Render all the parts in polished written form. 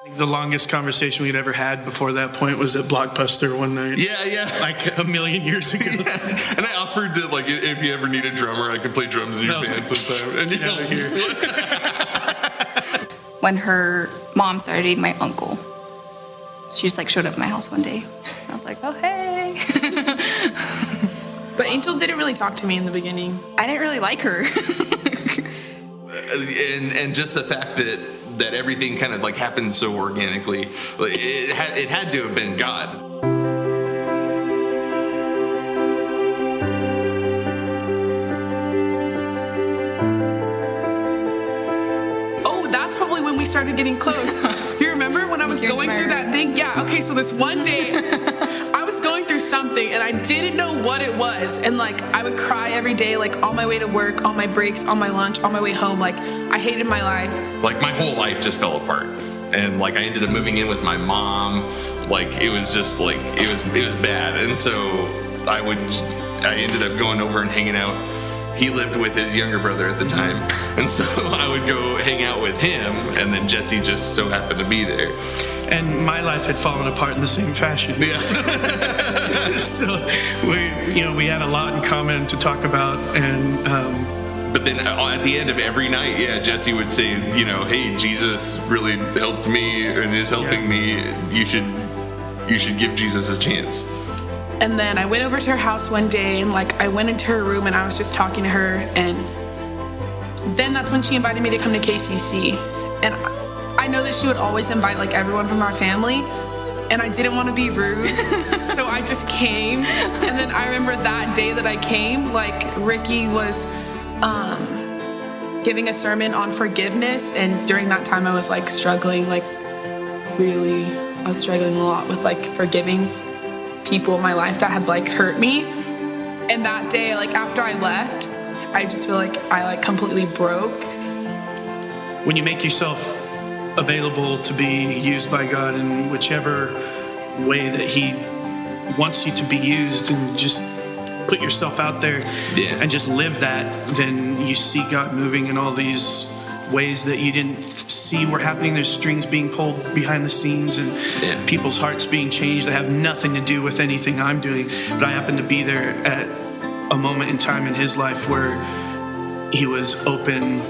The longest conversation we'd ever had before that point was at Blockbuster one night. Yeah. Like a million years ago. Yeah. And I offered to, like, if you ever need a drummer, I could play drums in your band sometime. And When her mom started dating my uncle, she just like showed up at my house one day. I was like, oh, hey. But Angel didn't really talk to me in the beginning. I didn't really like her. and just the fact that everything kind of like happened so organically, like, it had to have been God. Oh, that's probably when we started getting close. You remember when I was going through that thing? Yeah, okay, so this one day, I was going through something, and I didn't know what it was. And, like, I would cry every day, like, on my way to work, on my breaks, on my lunch, on my way home. Like, I hated my life. Like, my whole life just fell apart. And, like, I ended up moving in with my mom. Like, it was just, like, it was bad. And so I ended up going over and hanging out. He lived with his younger brother at the time. And so I would go hang out with him, and then Jesse just so happened to be there. And my life had fallen apart in the same fashion. Yeah. So we had a lot in common to talk about, and but then at the end of every night, Jesse would say, hey, Jesus really helped me and is helping me. You should give Jesus a chance. And then I went over to her house one day, and like I went into her room and I was just talking to her, and then that's when she invited me to come to KCC. And I know that she would always invite like everyone from our family, and I didn't want to be rude, so I just came. And then I remember that day that I came, like Ricky was giving a sermon on forgiveness, and during that time I was like struggling, I was struggling a lot with like forgiving people in my life that had like hurt me. And that day, like after I left, I just feel like I like completely broke. When you make yourself available to be used by God in whichever way that He wants you to be used, and just put yourself out there and just live that, then you see God moving in all these ways that you didn't see were happening. There's strings being pulled behind the scenes, and people's hearts being changed that have nothing to do with anything I'm doing. But I happened to be there at a moment in time in his life where he was open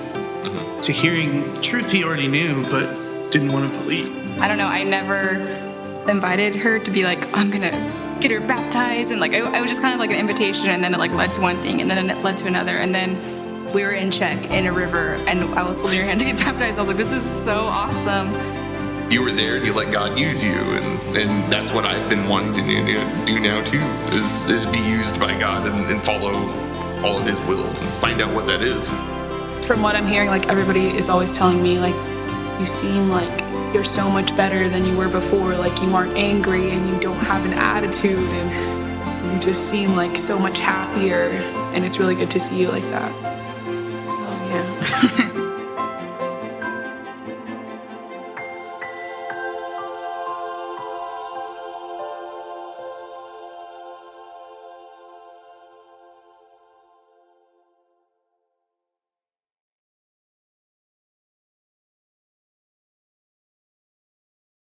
to hearing truth he already knew but didn't want to believe. I don't know, I never invited her to be like, I'm gonna get her baptized, and like it was just kind of like an invitation, and then it like led to one thing, and then it led to another, and then we were in Czech in a river, and I was holding her hand to get baptized. I was like, this is so awesome. You were there and you let God use you, and that's what I've been wanting to do now too, is be used by God and follow all of His will and find out what that is. From what I'm hearing, like everybody is always telling me, like, you seem like you're so much better than you were before. Like you aren't angry and you don't have an attitude, and you just seem like so much happier, and it's really good to see you like that.